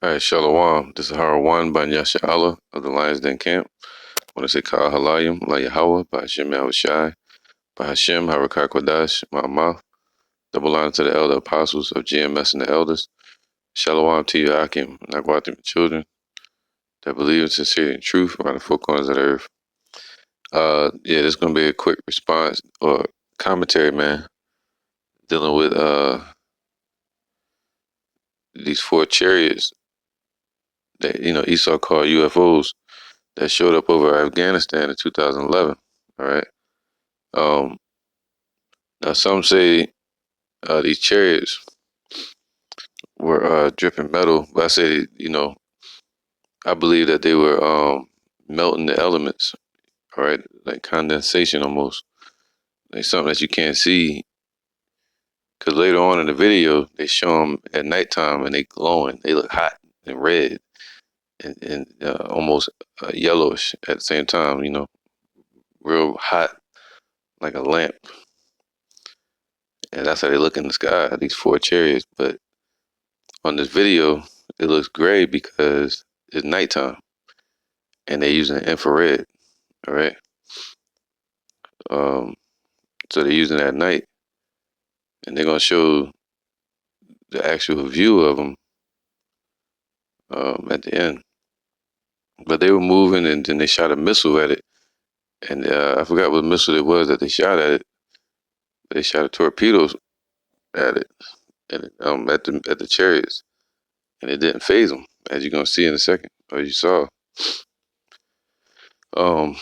All right, Shalom. This is Harawan by Yasha Allah of the Lions Den Camp. I want to say Ka'al Halayim, La Yahweh, by Hashem Yahushai, by Hashem Harakah Kodash, Ma'amah. Double honor to the elder apostles of GMS and the elders. Shalom to you, Akim, Nagwatim, children that believe in sincerity and truth around the four corners of the earth. Yeah, this is going to be a quick response or commentary, man, dealing with these four chariots that, Esau called UFOs that showed up over Afghanistan in 2011. All right. Now some say these chariots were dripping metal, but I say, I believe that they were melting the elements. All right, like condensation almost, like something that you can't see. Because later on in the video, they show them at nighttime and they glowing. They look hot and red and almost yellowish at the same time. Real hot like a lamp. And that's how they look in the sky, these four chariots. But on this video, it looks gray because it's nighttime and they're using infrared. All right. So they're using it at night and they're going to show the actual view of them at the end. But they were moving and then they shot a missile at it. And I forgot what missile it was that they shot at it. They shot a torpedo at it and at the chariots. And it didn't phase them, as you're going to see in a second, or you saw. And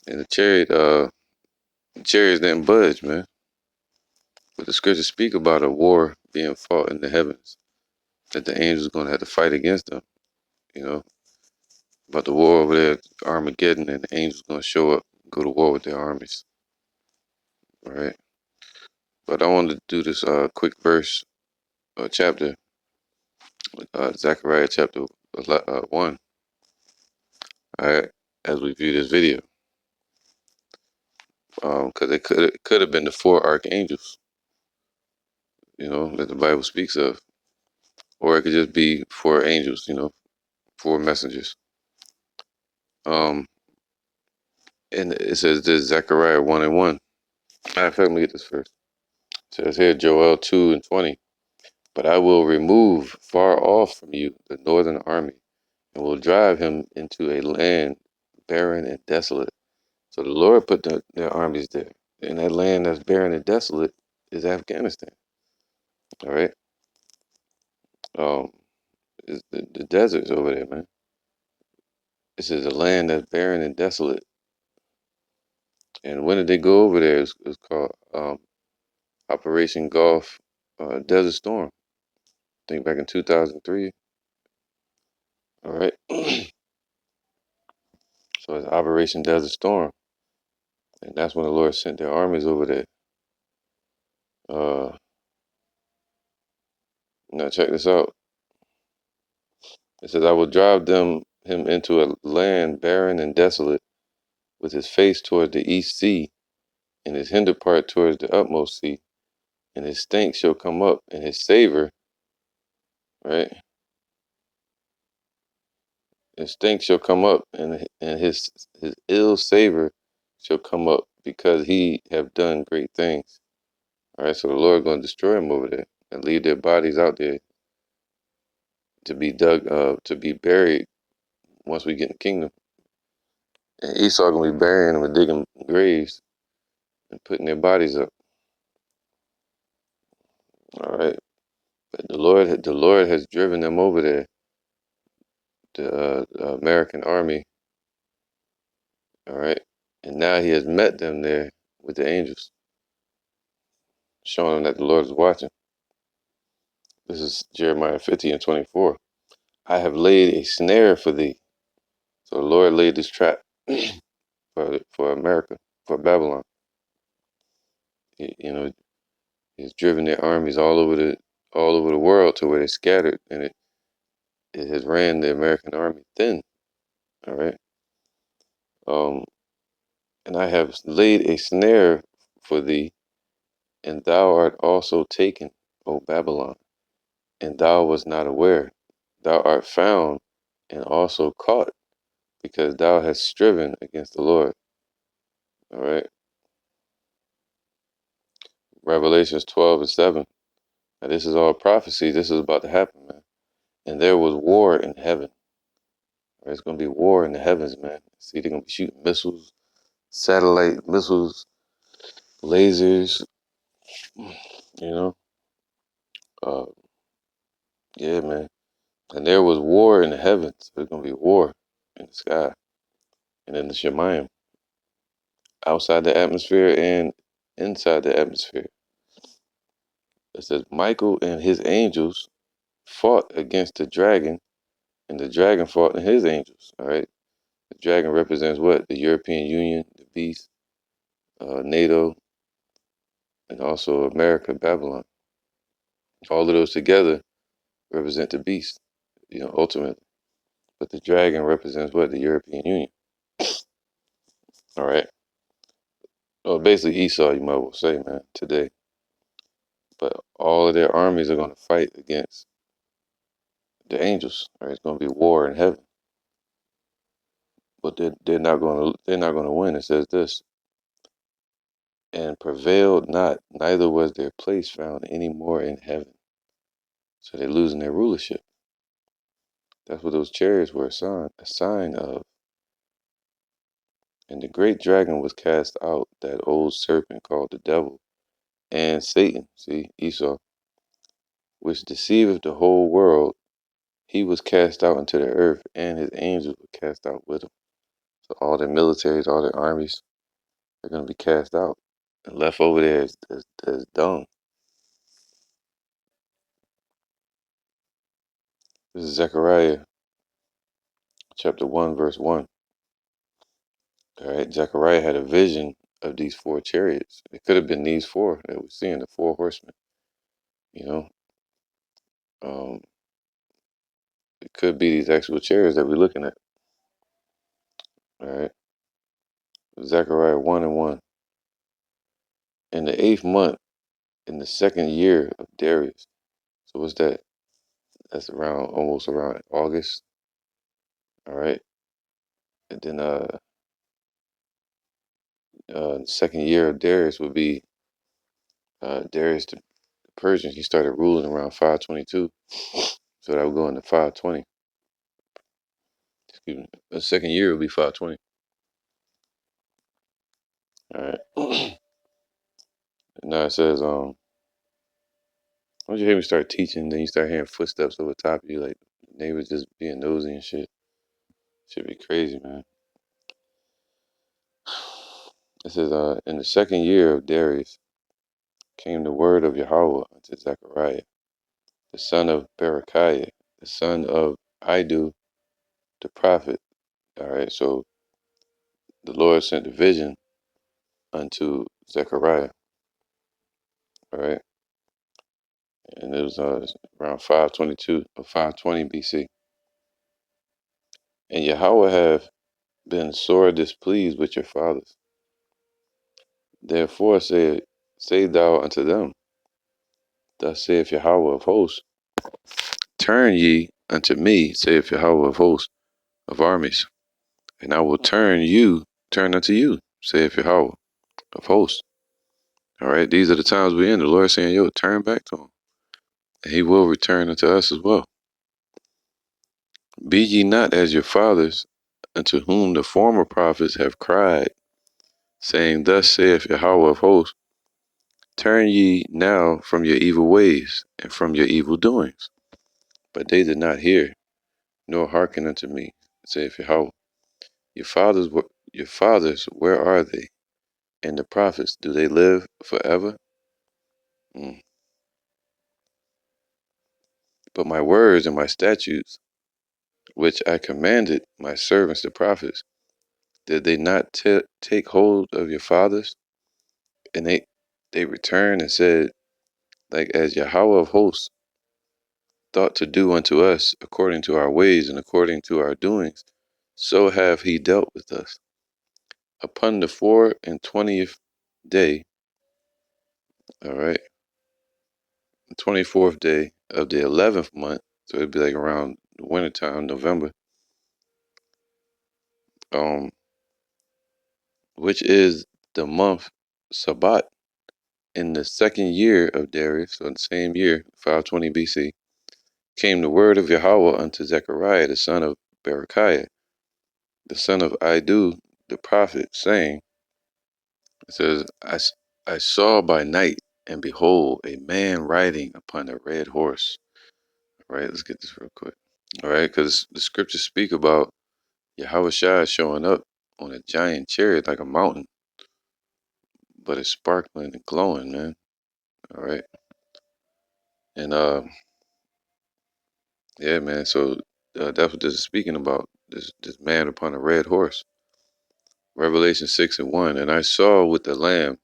the chariots didn't budge, man. But the scriptures speak about a war being fought in the heavens, that the angels are going to have to fight against them, about the war over there, Armageddon, and the angels going to show up, go to war with their armies. All right. But I wanted to do this quick verse or chapter, Zechariah chapter 1, all right, as we view this video. Because it could have been the four archangels, that the Bible speaks of. Or it could just be four angels, four messengers. And it says this, Zechariah 1:1. Matter of fact, let me get this first. It says here, Joel 2:20. But I will remove far off from you the northern army, and will drive him into a land barren and desolate. So the Lord put their armies there. And that land that's barren and desolate is Afghanistan. All right. It's the deserts over there, man. This is a land that's barren and desolate. And when did they go over there? It's called Operation Gulf Desert Storm. I think back in 2003. All right. So it's Operation Desert Storm. And that's when the Lord sent their armies over there. Now check this out. It says, I will drive him into a land barren and desolate, with his face toward the east sea, and his hinder part towards the utmost sea. And his stink shall come up, and his savor, right? His stink shall come up, and his ill savor shall come up, because he have done great things. All right, so the Lord going to destroy them over there and leave their bodies out there to be dug, to be buried once we get in the kingdom. And Esau going to be burying them and digging graves and putting their bodies up. All right, but the Lord has driven them over there, the American army. All right, and now he has met them there with the angels, showing them that the Lord is watching. This is Jeremiah 50:24. I have laid a snare for thee. So the Lord laid this trap for America, for Babylon. He's driven their armies all over the world to where they're scattered, and it has ran the American army thin. All right. And I have laid a snare for thee, and thou art also taken, O Babylon, and thou wast not aware. thou art found and also caught, because thou hast striven against the Lord. All right. Revelations 12:7. Now this is all prophecy. This is about to happen, man. And there was war in heaven. There's going to be war in the heavens, man. See, they're going to be shooting missiles, satellite missiles, lasers, you know. Uh, yeah, man. And there was war in the heavens. There's going to be war in the sky and in the Shemayim, outside the atmosphere and inside the atmosphere. It says Michael and his angels fought against the dragon, and the dragon fought and his angels. All right. The dragon represents what? The European Union, the beast, NATO, and also America, Babylon. All of those together represent the beast, ultimately. But the dragon represents what? The European Union. All right. Well, basically Esau, you might well say, man, today. But all of their armies are going to fight against the angels. All right. It's going to be war in heaven. But they're not going to win. It says this, and prevailed not, neither was their place found any more in heaven. So they're losing their rulership. That's what those chariots were a sign of. And the great dragon was cast out, that old serpent called the devil and Satan, see, Esau, which deceiveth the whole world. He was cast out into the earth, and his angels were cast out with him. So all their militaries, all their armies, they're going to be cast out and left over there as dung. This is Zechariah chapter 1, verse 1. All right, Zechariah had a vision of these four chariots. It could have been these four that we're seeing, the four horsemen. You know, it could be these actual chariots that we're looking at. All right, Zechariah 1:1. In the 8th month, in the 2nd year of Darius. So what's that? That's almost around August. All right, and then the 2nd year of Darius would be Darius the Persian. He started ruling around 522. So that would go into 520. Excuse me. The 2nd year would be 520. All right. Now it says, once you hear me start teaching, then you start hearing footsteps over top of you, like neighbors just being nosy and shit. Should be crazy, man. It says, in the 2nd year of Darius came the word of Yahweh unto Zechariah, the son of Berechiah, the son of Iddu, the prophet. All right, so the Lord sent a vision unto Zechariah. All right, and it was around 522 or 520 BC. And Yahweh have been sore displeased with your fathers. Therefore say thou unto them, thus saith Yahweh of hosts, turn ye unto me, saith Yahweh of hosts, of armies, and I will turn unto you, saith Yahweh of hosts. All right, these are the times we're in. The Lord saying, yo, turn back to him, and he will return unto us as well. Be ye not as your fathers, unto whom the former prophets have cried, saying, thus saith Yahweh of hosts, turn ye now from your evil ways and from your evil doings. But they did not hear, nor hearken unto me, saith Yahweh. Your fathers, where are they? And the prophets, do they live forever? But my words and my statutes, which I commanded my servants the prophets, did they not take hold of your fathers? And they returned and said, like as Yahweh of hosts thought to do unto us according to our ways and according to our doings, so have he dealt with us. Upon the 24th day, all right, the 24th day of the 11th month, so it'd be like around the wintertime, November, um, which is the month Sabbat in the second year of Darius, so in the same year, 520 BC, came the word of Yahweh unto Zechariah, the son of Berechiah, the son of Iddu, the prophet, saying, it says, I saw by night, and behold, a man riding upon a red horse. All right, let's get this real quick. All right, because the scriptures speak about Yahweh Shai showing up on a giant chariot like a mountain, but it's sparkling and glowing, man. All right, and yeah, man. So that's what this is speaking about. This man upon a red horse. Revelation 6:1. And I saw with the Lamb.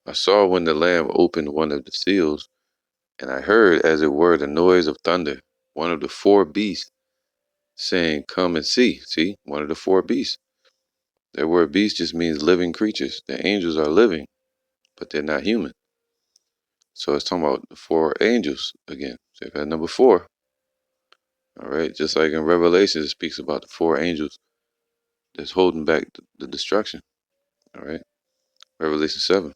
I saw when the Lamb opened one of the seals, and I heard, as it were, the noise of thunder. One of the four beasts saying, "Come and see." See, one of the four beasts. That word beast just means living creatures. The angels are living, but they're not human. So it's talking about the four angels again. So that number four. All right, just like in Revelation, it speaks about the four angels that's holding back the destruction. All right, Revelation 7.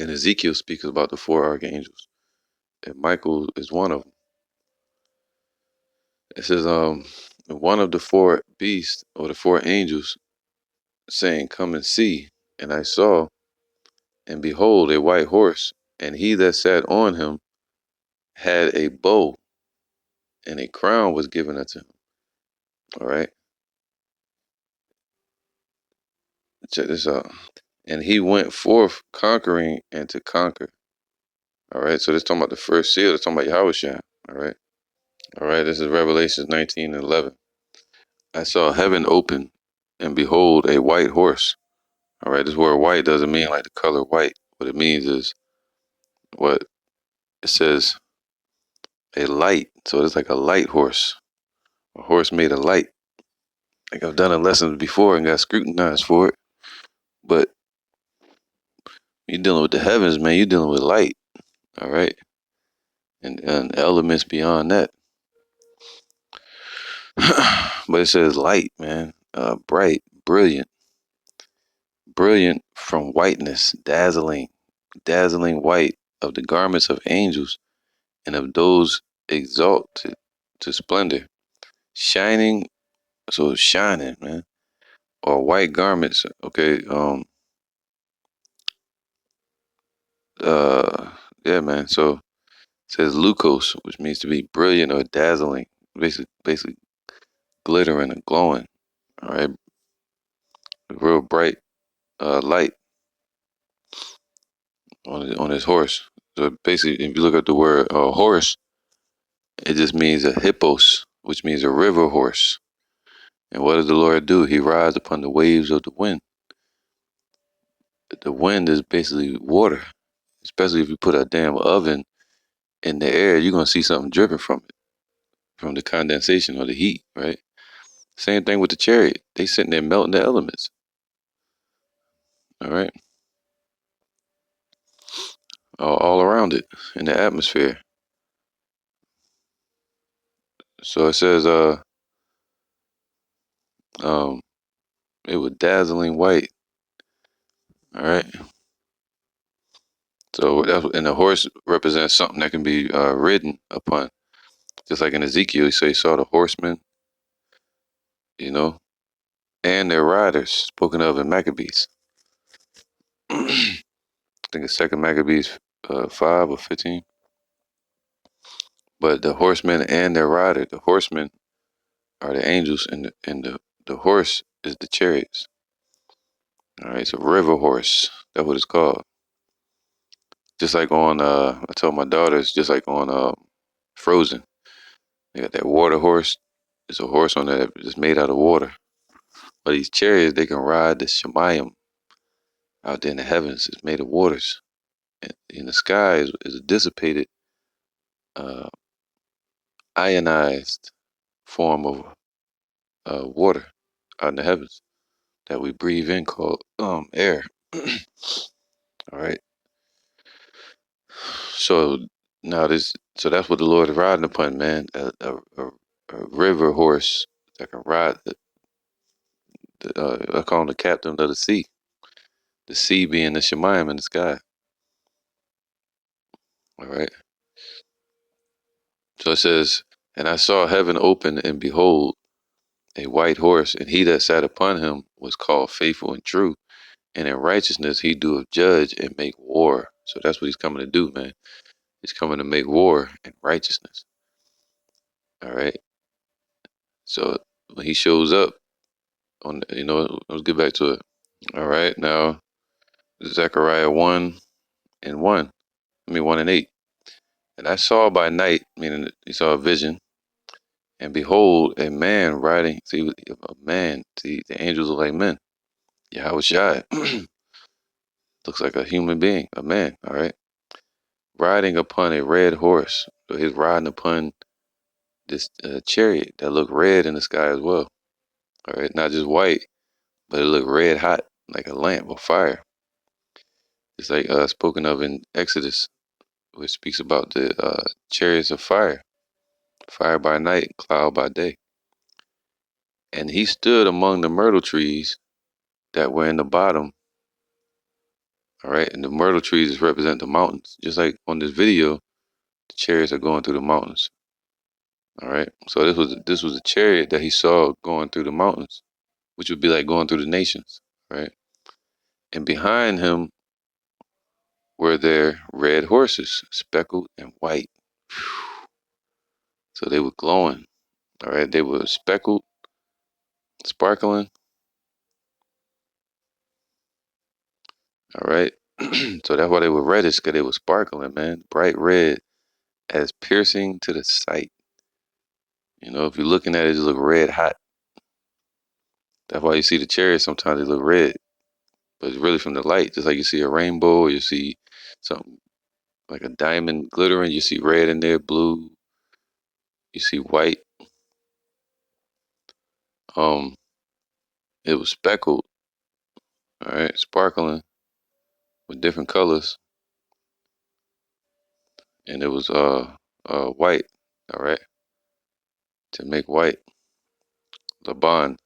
And Ezekiel speaks about the four archangels, and Michael is one of them. It says, one of the four beasts or the four angels saying, "Come and see." And I saw, and behold, a white horse, and he that sat on him had a bow, and a crown was given unto him. All right, check this out. And he went forth conquering and to conquer. All right, so this talking about the first seal. It's talking about Yahushua. All right, this is Revelation 19:11. I saw heaven open, and behold, a white horse. All right, this word white doesn't mean like the color white. What it means is what it says, a light. So it's like a light horse, a horse made of light. Like I've done a lesson before and got scrutinized for it. But you're dealing with the heavens, man. You're dealing with light. All right, and elements beyond that. But it says light, man. Bright, brilliant, brilliant from whiteness, dazzling, dazzling white of the garments of angels and of those exalted to splendor, shining. So it's shining, man. Or white garments. Okay. Uh. Yeah, man. So it says lucos, which means to be brilliant or dazzling, basically glittering and glowing. All right. Real bright light on his horse. So basically, if you look at the word horse, it just means a hippos, which means a river horse. And what does the Lord do? He rides upon the waves of the wind. The wind is basically water. Especially if you put a damn oven in the air, you're gonna see something dripping from it, from the condensation or the heat, right? Same thing with the chariot. They sitting there melting the elements. All right. All around it in the atmosphere. So it says um it was dazzling white. All right. So that's, and the horse represents something that can be ridden upon. Just like in Ezekiel, he say he saw the horsemen, you know, and their riders spoken of in Maccabees. I think it's Second Maccabees 5 or 15. But the horsemen and their rider, the horsemen are the angels, and the horse is the chariots. All right, so river horse. That's what it's called. Just like on I told my daughters, just like on Frozen. They got that water horse. It's a horse on there that's made out of water. But these chariots, they can ride the Shemayim out there in the heavens. It's made of waters. And in the sky is a dissipated, uh, ionized form of water out in the heavens that we breathe in called air. All right. So now this So that's what the Lord is riding upon, man. A river horse that can ride. I call him the captain of the sea. The sea being the Shemayim in the sky. All right. So it says, and I saw heaven open, and behold, a white horse, and he that sat upon him was called faithful and true, and in righteousness he doeth judge and make war. So that's what he's coming to do, man. He's coming to make war in righteousness. All right. So when he shows up on, let's get back to it. All right. Now, Zechariah 1:1. 1:8. And I saw by night, meaning he saw a vision, and behold, a man riding. See, a man. See, the angels are like men. Yahweh Shai looks like a human being, a man. All right, riding upon a red horse. So he's riding upon this chariot that looked red in the sky as well. All right, not just white, but it looked red hot, like a lamp of fire. It's like spoken of in Exodus, which speaks about the chariots of fire, fire by night, cloud by day. And he stood among the myrtle trees that were in the bottom. All right, and the myrtle trees represent the mountains, just like on this video, the chariots are going through the mountains. All right, so this was a chariot that he saw going through the mountains, which would be like going through the nations, right? And behind him were there red horses, speckled and white. So they were glowing. All right, they were speckled, sparkling. All right, so that's why they were reddish, because they were sparkling, man, bright red, as piercing to the sight. If you're looking at it, it just look red hot. That's why you see the chariots sometimes they look red, but it's really from the light. Just like you see a rainbow, or you see something like a diamond glittering, you see red in there, blue, you see white. Um, it was speckled, all right, sparkling with different colors, and it was white, all right, to make white, Laban,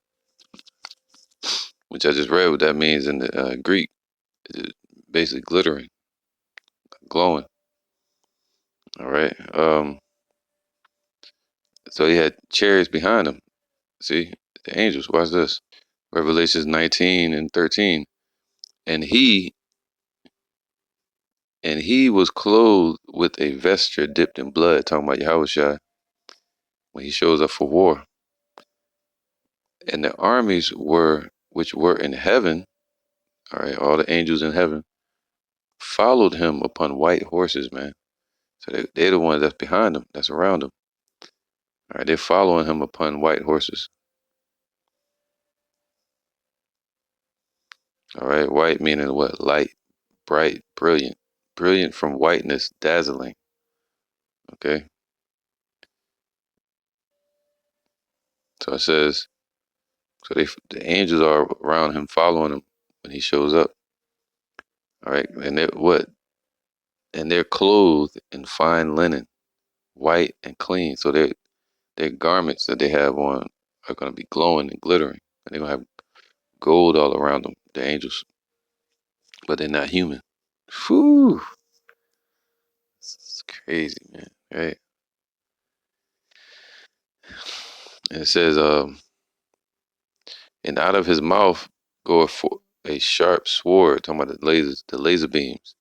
which I just read what that means in the Greek. It's basically glittering, glowing, all right. So he had chariots behind him. See, the angels. Watch this. Revelations 19:13. And he was clothed with a vesture dipped in blood, talking about Yahushua when he shows up for war. And the armies which were in heaven, all right, all the angels in heaven, followed him upon white horses, man. So they're the ones that's behind him, that's around him. All right, they're following him upon white horses. All right, white meaning what? Light, bright, brilliant. Brilliant from whiteness, dazzling. Okay. So it says, so the angels are around him, following him when he shows up. All right, and they're what? And they're clothed in fine linen, white and clean. So their garments that they have on are going to be glowing and glittering, and they're going to have gold all around them. The angels, but they're not human. Whew, it's crazy, man. Right? And it says, and out of his mouth goeth a sharp sword, talking about the laser beams,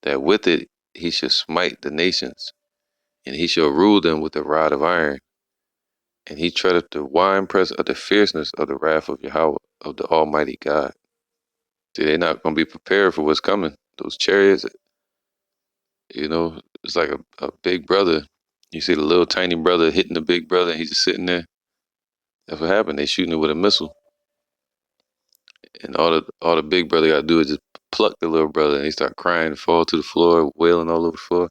that with it he shall smite the nations, and he shall rule them with a rod of iron, and he treadeth the winepress of the fierceness of the wrath of Yahweh, of the Almighty God. See, they're not going to be prepared for what's coming. Those chariots, it's like a big brother. You see the little tiny brother hitting the big brother, and he's just sitting there. That's what happened. They shooting it with a missile, and all the big brother got to do is just pluck the little brother, and he start crying, fall to the floor, wailing all over the floor.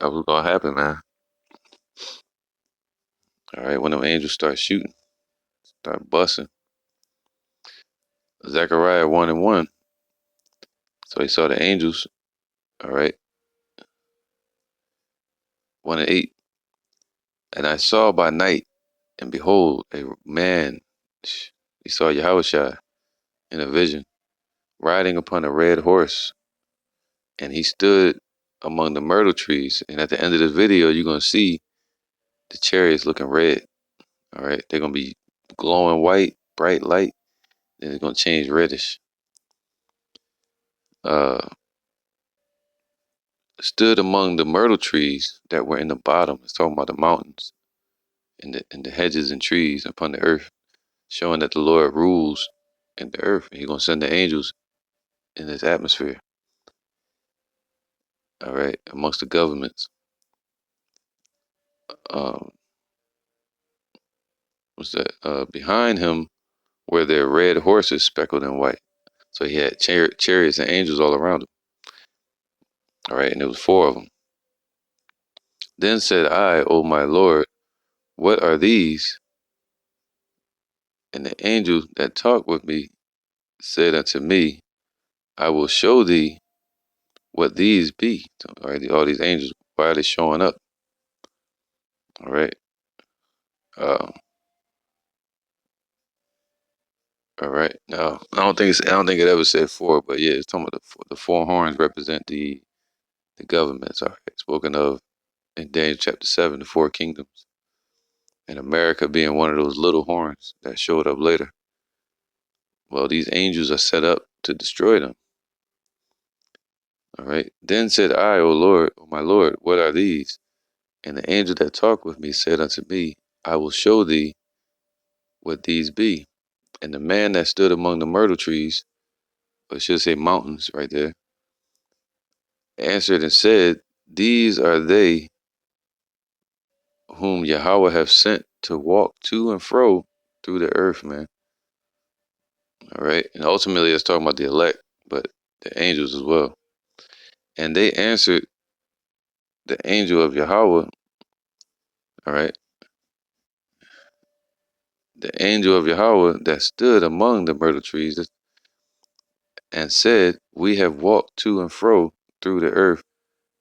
That's what's gonna happen, man. All right, when them angels start shooting, start busting. Zechariah 1:1. So he saw the angels, all right, 1 and 8. And I saw by night, and behold, a man, he saw Yahushua in a vision, riding upon a red horse, and he stood among the myrtle trees. And at the end of this video, you're going to see the chariots looking red. All right. They're going to be glowing white, bright light. Then it's going to change reddish. Stood among the myrtle trees that were in the bottom. It's talking about the mountains and the hedges and trees upon the earth, showing that the Lord rules in the earth. And he's going to send the angels in this atmosphere. All right. Amongst the governments. What's that? Behind him were their red horses speckled in white. So he had chariots and angels all around him. All right. And there was 4 of them. Then said I, O my Lord, what are these? And the angel that talked with me said unto me, I will show thee what these be. All right. All these angels, why are they showing up? All right. Uh, all right. Now, I don't think it ever said 4, but yeah, it's talking about the 4 horns represent the governments. All right. Spoken of in Daniel chapter 7, the 4 kingdoms. And America being one of those little horns that showed up later. Well, these angels are set up to destroy them. All right. Then said I, O Lord, O my Lord, what are these? And the angel that talked with me said unto me, I will show thee what these be. And the man that stood among the myrtle trees, or I should say mountains right there, answered and said, these are they whom Yahweh have sent to walk to and fro through the earth, man. All right. And ultimately, it's talking about the elect, but the angels as well. And they answered the angel of Yahweh, all right, the angel of Yahweh that stood among the myrtle trees and said, we have walked to and fro through the earth,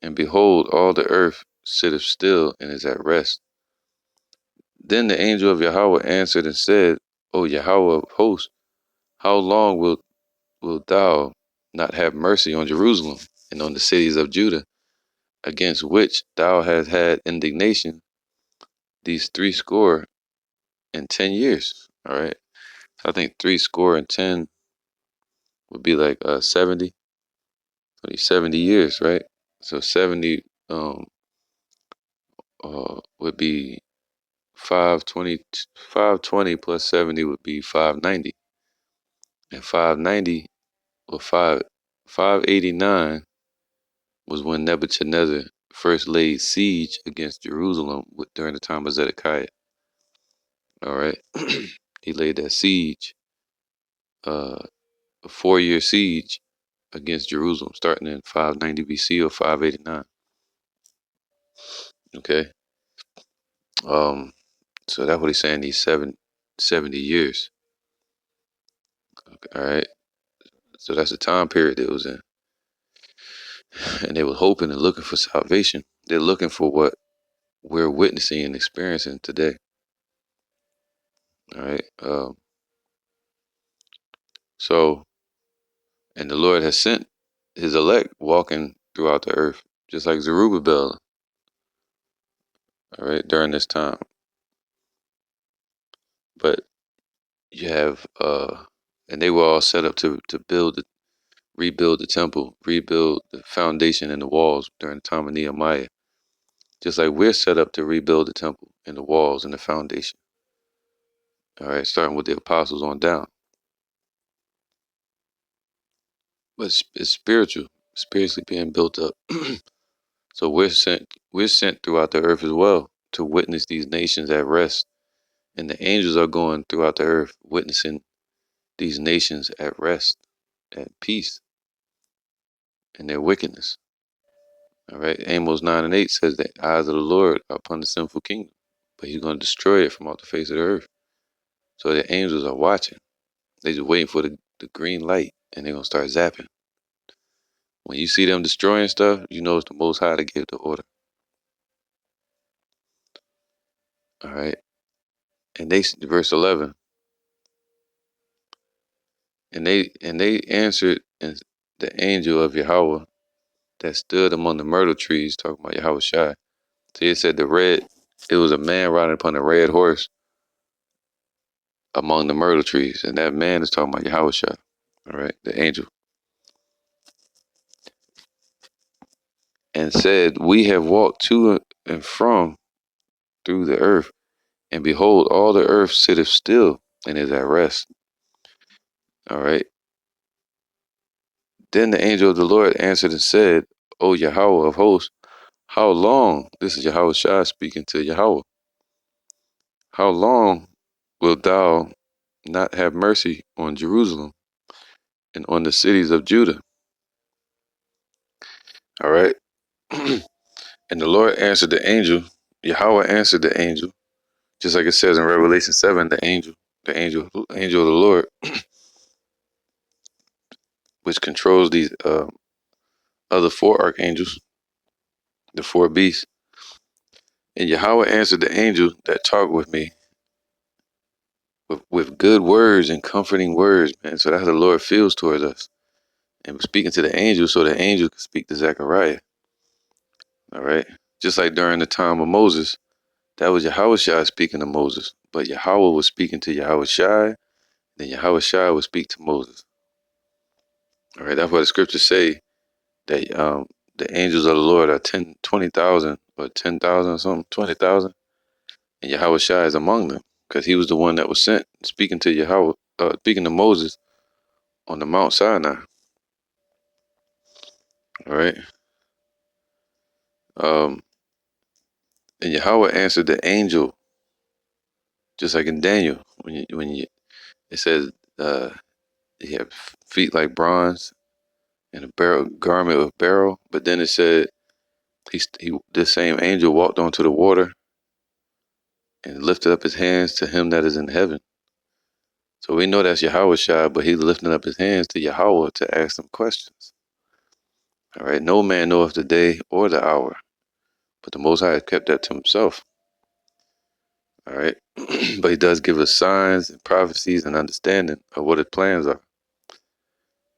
and behold, all the earth sitteth still and is at rest. Then the angel of Yahweh answered and said, O Yahweh of hosts, how long wilt thou not have mercy on Jerusalem and on the cities of Judah, against which thou hast had indignation these 60 and 10 years? All right. I think 60 and 10 would be like 70, 70 years, right? So 70 would be 520, 520 plus 70 would be 590. And 590 or 589 was when Nebuchadnezzar first laid siege against Jerusalem during the time of Zedekiah. All right. He laid that siege, a 4-year siege against Jerusalem, starting in 590 BC or 589. Okay. So that's what he's saying, these 70 years. Okay, all right. So that's the time period it was in. And they were hoping and looking for salvation. They're looking for what we're witnessing and experiencing today. All right. So, and the Lord has sent his elect walking throughout the earth, just like Zerubbabel, all right, during this time. But you have, and they were all set up to rebuild the temple, rebuild the foundation and the walls during the time of Nehemiah. Just like we're set up to rebuild the temple and the walls and the foundation. All right, starting with the apostles on down. But it's spiritual, spiritually being built up. So we're sent throughout the earth as well to witness these nations at rest. And the angels are going throughout the earth witnessing these nations at rest, at peace, and their wickedness. All right. Amos 9 and 8 says the eyes of the Lord are upon the sinful kingdom, but he's going to destroy it from off the face of the earth. So the angels are watching. They're just waiting for the green light, and they're going to start zapping. When you see them destroying stuff, you know it's the Most High that gave the order. All right. And they, verse 11, and they answered, and the angel of Yahweh that stood among the myrtle trees, talking about Yahweh Shai. So it said it was a man riding upon a red horse among the myrtle trees, and that man is talking about Yahweh Shai. All right, the angel, and said, "We have walked to and from through the earth, and behold, all the earth sitteth still and is at rest." All right. Then the angel of the Lord answered and said, "O Yahweh of hosts, how long?" This is Yahweh Shai speaking to Yahweh. "How long wilt thou not have mercy on Jerusalem and on the cities of Judah?" All right. And the Lord answered the angel. Yahweh answered the angel, just like it says in Revelation 7, the angel of the Lord, which controls these other four archangels, the four beasts. And Yahweh answered the angel that talked with me with good words and comforting words, man. So that's how the Lord feels towards us. And speaking to the angel, so the angel could speak to Zechariah. All right. Just like during the time of Moses, that was Yahweh Shai speaking to Moses. But Yahweh was speaking to Yahweh Shai, then Yahweh Shai would speak to Moses. All right. That's why the scriptures say that the angels of the Lord are 20,000 or 10,000 or something, 20,000. And Yahweh Shai is among them because he was the one that was sent speaking to speaking to Moses on the Mount Sinai. All right. Um, and Yahweh answered the angel, just like in Daniel, it says he had feet like bronze and a garment of beryl. But then it said this same angel walked onto the water and lifted up his hands to him that is in heaven. So we know that's Yahweh Shai, but he's lifting up his hands to Yahweh to ask them questions. All right. No man knoweth the day or the hour, but the Most High has kept that to himself. All right. But he does give us signs and prophecies and understanding of what his plans are.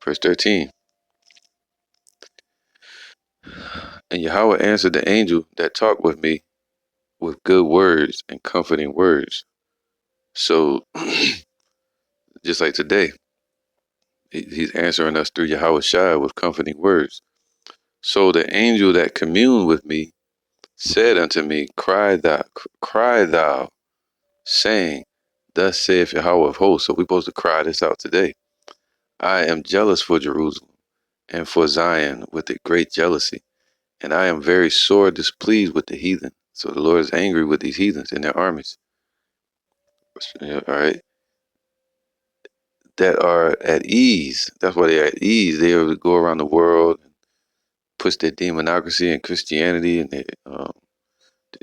Verse 13. And Yahweh answered the angel that talked with me with good words and comforting words. So just like today, he's answering us through Yahweh Shai with comforting words. So the angel that communed with me said unto me, cry thou, saying, Thus saith Yahweh of hosts. So we're supposed to cry this out today. I am jealous for Jerusalem and for Zion with a great jealousy, and I am very sore displeased with the heathen. So the Lord is angry with these heathens and their armies. All right. That are at ease. That's why they're at ease. They go around the world, push their demonocracy and Christianity, and they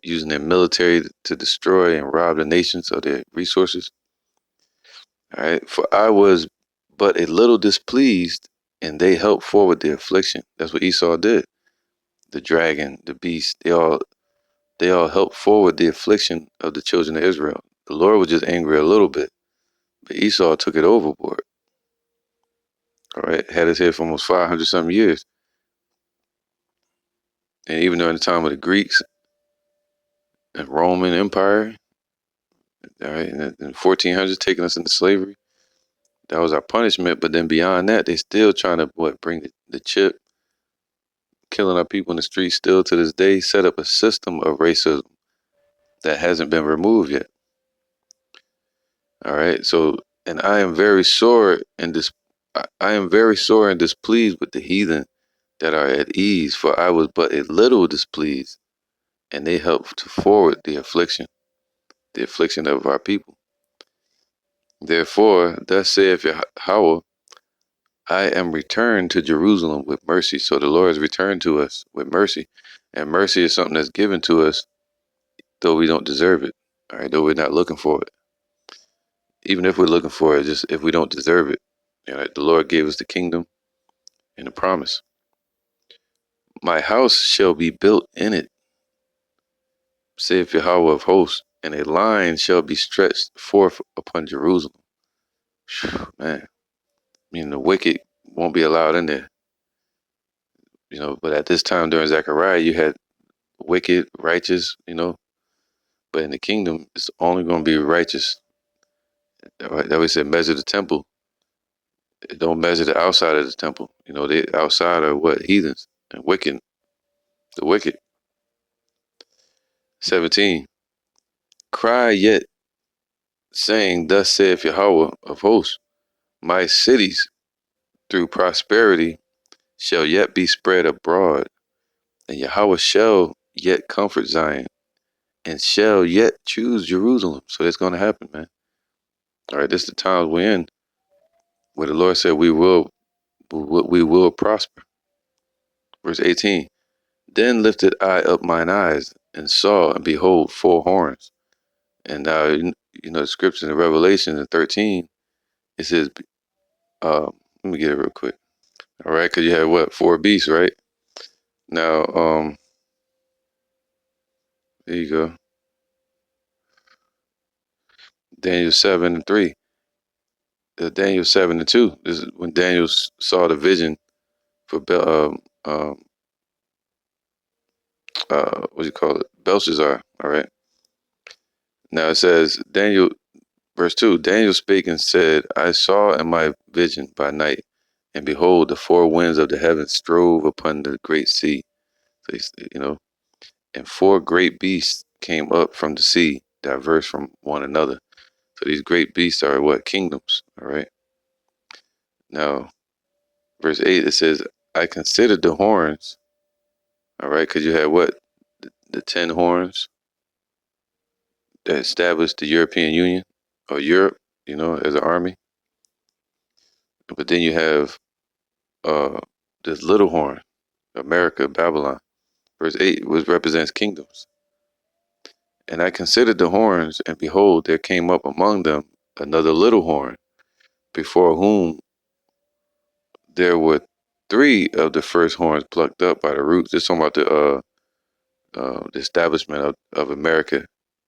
using their military to destroy and rob the nations of their resources. All right. For I was but a little displeased, and they helped forward the affliction. That's what Esau did. The dragon, the beast, they all helped forward the affliction of the children of Israel. The Lord was just angry a little bit, but Esau took it overboard. All right. Had his head for almost 500 some years. And even during the time of the Greeks and Roman Empire, all right, in the 1400s, taking us into slavery, that was our punishment. But then beyond that, they still trying to bring the chip, killing our people in the streets. Still to this day, set up a system of racism that hasn't been removed yet. All right, so and I am very sore and displeased with the heathen that are at ease, for I was but a little displeased, and they helped to forward the affliction of our people. Therefore, thus saith Yahweh, I am returned to Jerusalem with mercy. So the Lord has returned to us with mercy. And mercy is something that's given to us, though we don't deserve it. All right, though we're not looking for it. Even if we're looking for it, just if we don't deserve it. All right, the Lord gave us the kingdom and the promise. My house shall be built in it, saith Yahweh of hosts, and a line shall be stretched forth upon Jerusalem. Man, I mean, the wicked won't be allowed in there. But at this time during Zechariah, you had wicked, righteous, but in the kingdom, it's only going to be righteous. Right? That way, said, measure the temple. Don't measure the outside of the temple. The outside are what? Heathens and wicked. The wicked. 17. Cry yet, saying, thus saith Yahweh of hosts, my cities through prosperity shall yet be spread abroad, and Yahweh shall yet comfort Zion, and shall yet choose Jerusalem. So it's going to happen, man. All right, this is the times we're in, where the Lord said we will prosper. Verse 18. Then lifted I up mine eyes, and saw, and behold, four horns. And now, the scripture in Revelation in 13, it says, let me get it real quick. All right, because you have what? Four beasts, right? Now, there you go. Daniel 7:3. Daniel 7:2. This is when Daniel saw the vision for what do you call it? Belshazzar. All right. Now it says Daniel, verse 2. Daniel spake and said, I saw in my vision by night, and behold, the four winds of the heavens strove upon the great sea. So and four great beasts came up from the sea, diverse from one another. So these great beasts are what? Kingdoms. All right. Now, verse 8, it says, I considered the horns. All right, because you had what? The 10 horns that established the European Union or Europe, as an army. But then you have this little horn, America, Babylon. Verse 8 was represents kingdoms. And I considered the horns, and behold, there came up among them another little horn, before whom there were three of the first horns plucked up by the roots. It's talking about the establishment of America,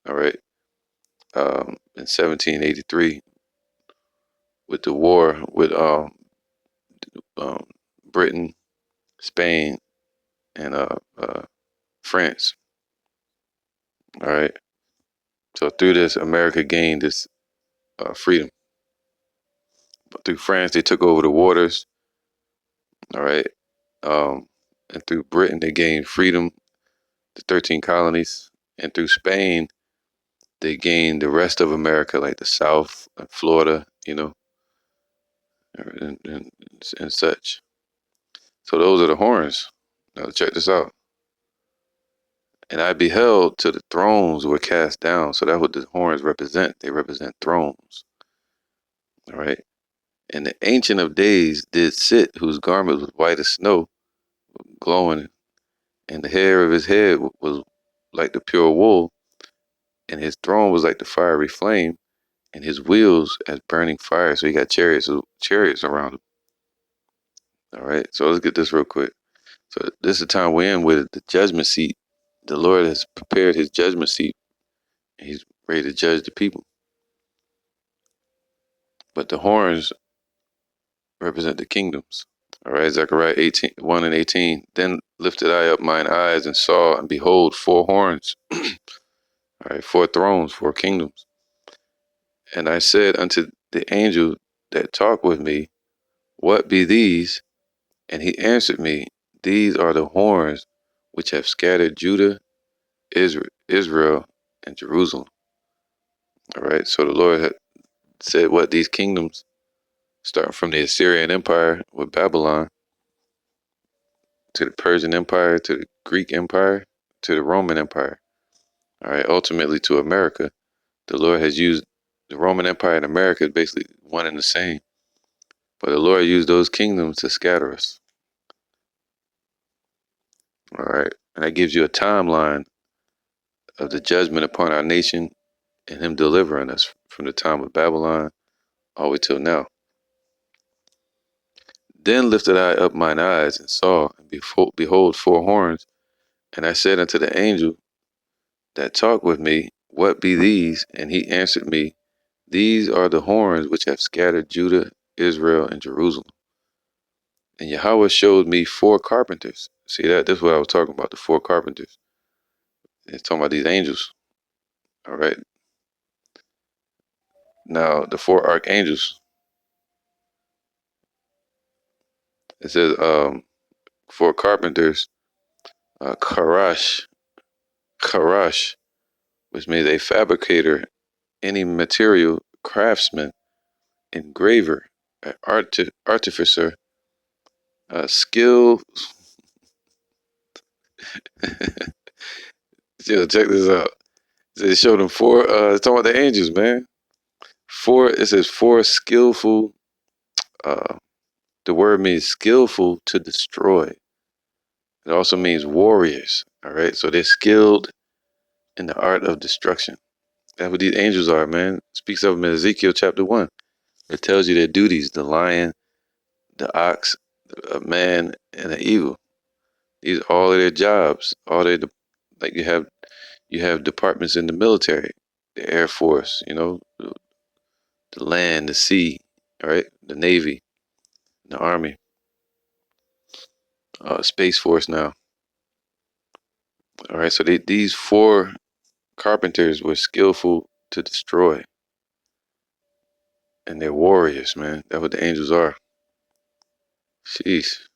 all right, in 1783 with the war with Britain, Spain, and France, all right. So through this, America gained this freedom. But through France, they took over the waters, all right, and through Britain, they gained freedom, the 13 colonies, and through Spain, they gained the rest of America, like the South and Florida, and such. So those are the horns. Now check this out. And I beheld till the thrones were cast down. So that's what the horns represent. They represent thrones. All right. And the Ancient of Days did sit, whose garment was white as snow, glowing, and the hair of his head was like the pure wool, and his throne was like the fiery flame, and his wheels as burning fire. So he got chariots around him. All right. So let's get this real quick. So this is the time we're in with the judgment seat. The Lord has prepared his judgment seat, and he's ready to judge the people. But the horns represent the kingdoms. All right, Zechariah 1 and 18. Then lifted I up mine eyes and saw, and behold, four horns. All right, four thrones, four kingdoms. And I said unto the angel that talked with me, what be these? And he answered me, these are the horns which have scattered Judah, Israel, and Jerusalem. All right, so the Lord had said what? These kingdoms, starting from the Assyrian Empire with Babylon, to the Persian Empire, to the Greek Empire, to the Roman Empire. All right, ultimately to America. The Lord has used the Roman Empire and America, basically one and the same. But the Lord used those kingdoms to scatter us. All right, and that gives you a timeline of the judgment upon our nation and him delivering us from the time of Babylon all the way till now. Then lifted I up mine eyes and saw, and behold, four horns. And I said unto the angel that talked with me, what be these? And he answered me, these are the horns which have scattered Judah, Israel, and Jerusalem. And Yahweh showed me 4 carpenters. See that? This is what I was talking about, the 4 carpenters. It's talking about these angels. All right. Now, the 4 archangels, it says 4 carpenters, Karash, which means a fabricator, any material, craftsman, engraver, artificer, skill. Yo, check this out. It showed them 4, it's talking about the angels, man. 4, it says 4 skillful, uh, the word means skillful to destroy. It also means warriors, all right? So they're skilled in the art of destruction. That's what these angels are, man. It speaks of them in Ezekiel chapter 1. It tells you their duties, the lion, the ox, a man, and an eagle. These are all of their jobs. All their, like you have departments in the military, the Air Force, the land, the sea, all right, the Navy, the Army, Space Force now. All right, so these 4 carpenters were skillful to destroy, and they're warriors, man. That's what the angels are. Jeez.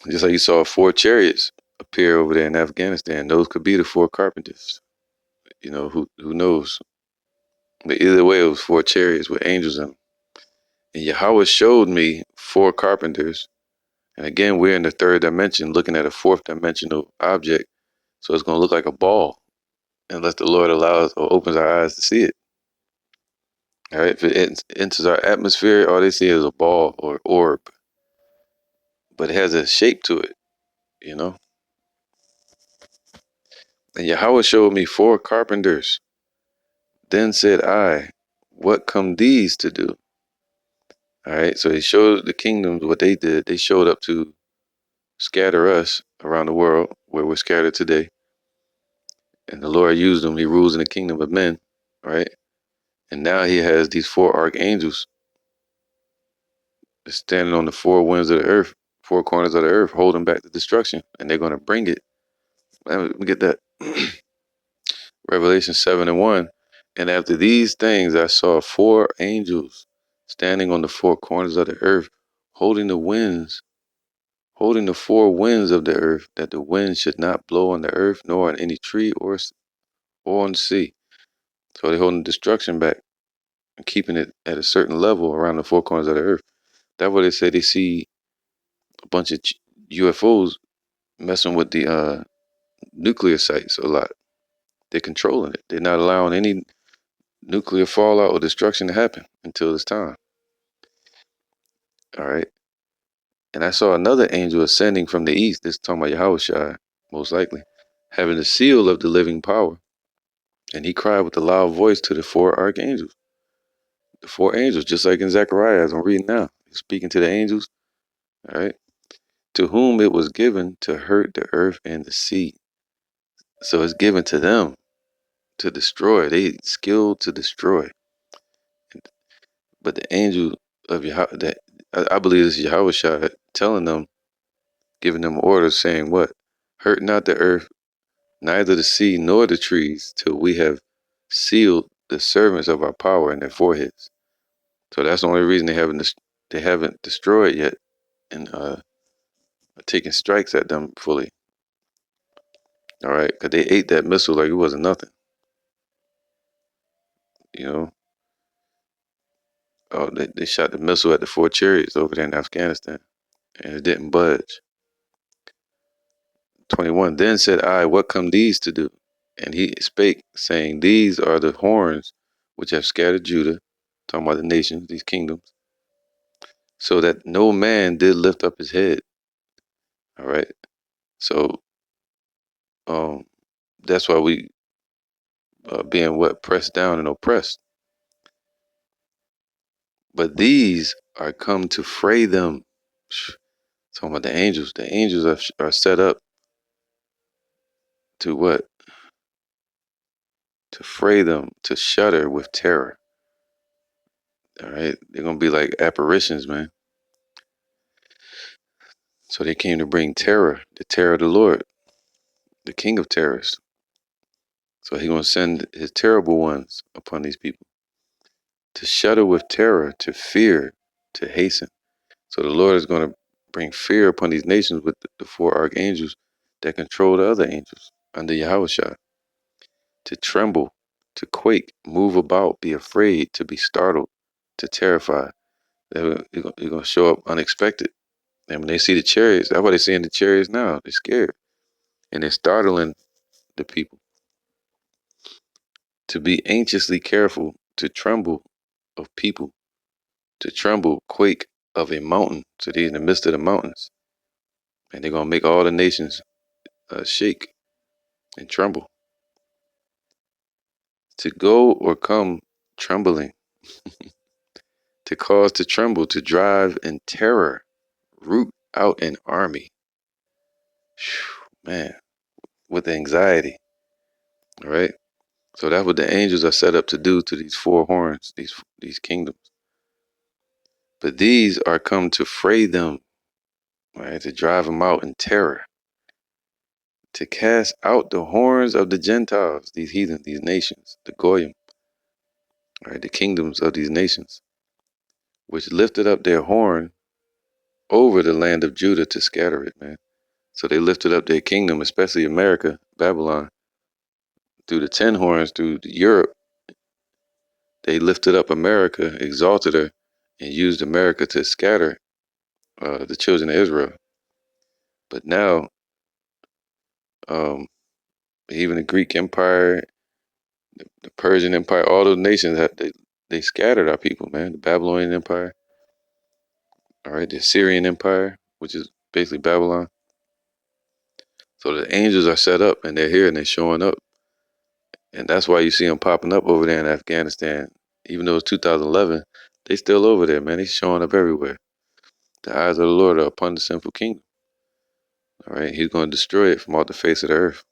Just like you saw 4 chariots appear over there in Afghanistan, those could be the 4 carpenters. Who knows? But either way, it was 4 chariots with angels in them. And Yahweh showed me 4 carpenters. And again, we're in the 3rd dimension, looking at a 4th dimensional object. So it's going to look like a ball, unless the Lord allows or opens our eyes to see it. All right, if it enters our atmosphere, all they see is a ball or orb, but it has a shape to it, you know. And Yahweh showed me 4 carpenters. Then said I, what come these to do? All right, so he showed the kingdoms what they did. They showed up to scatter us around the world where we're scattered today. And the Lord used them. He rules in the kingdom of men, right? And now he has these 4 archangels standing on the 4 winds of the earth, 4 corners of the earth, holding back the destruction. And they're going to bring it. Let me get that. Revelation 7:1. And after these things, I saw 4 angels standing on the 4 corners of the earth, holding the 4 winds of the earth, that the wind should not blow on the earth, nor on any tree or on the sea. So they're holding destruction back and keeping it at a certain level around the 4 corners of the earth. That's why they say they see a bunch of UFOs messing with the nuclear sites a lot. They're controlling it. They're not allowing any nuclear fallout or destruction to happen until this time. All right. And I saw another angel ascending from the east. This is talking about Yahushua, most likely, having the seal of the living power. And he cried with a loud voice to the 4 archangels. The 4 angels, just like in Zechariah, as I'm reading now. He's speaking to the angels. All right. To whom it was given to hurt the earth and the sea. So it's given to them to destroy. They skilled to destroy. But the angel of Yahweh, that I believe this is Yahushua telling them, giving them orders, saying what? Hurt not the earth, neither the sea nor the trees, till we have sealed the servants of our power in their foreheads. So that's the only reason they haven't destroyed yet and taking strikes at them fully. All right, because they ate that missile like it wasn't nothing. You know, they shot the missile at the 4 chariots over there in Afghanistan, and it didn't budge. 21. Then said I, what come these to do? And he spake, saying, these are the horns which have scattered Judah, talking about the nations, these kingdoms, so that no man did lift up his head. All right. So that's why we being pressed down and oppressed. But these are come to fray them. Talking about the angels. The angels are set up to what? to fray them, to shudder with terror. All right, they're gonna be like apparitions, man. So they came to bring terror, the terror of the Lord, the King of terrors. So He's gonna send His terrible ones upon these people to shudder with terror, to fear, to hasten. So the Lord is gonna bring fear upon these nations with the four archangels that control the other angels under Yahushua, to tremble, to quake, move about, be afraid, to be startled, to terrify. They're gonna show up unexpected. And when they see the chariots, that's why they're seeing the chariots now. They're scared. And they're startling the people. To be anxiously careful, to tremble of people, to tremble, quake of a mountain. So they're in the midst of the mountains. And they're gonna make all the nations shake and tremble. To go or come trembling. To cause to tremble, to drive in terror, root out an army. Man, with anxiety. All right. So that's what the angels are set up to do to these four horns, these kingdoms. But these are come to fray them, right? To drive them out in terror, to cast out the horns of the Gentiles, these heathen, these nations, the Goyim, right? The kingdoms of these nations, which lifted up their horn over the land of Judah to scatter it, man. So they lifted up their kingdom, especially America, Babylon, through the 10 horns, through Europe. They lifted up America, exalted her, and used America to scatter the children of Israel. But now, even the Greek Empire, the Persian Empire, all those nations, they scattered our people, man. The Babylonian Empire, all right, the Assyrian Empire, which is basically Babylon. So the angels are set up, and they're here, and they're showing up. And that's why you see them popping up over there in Afghanistan. Even though it's 2011, they still over there, man. They showing up everywhere. The eyes of the Lord are upon the sinful kingdom. All right, He's going to destroy it from off the face of the earth.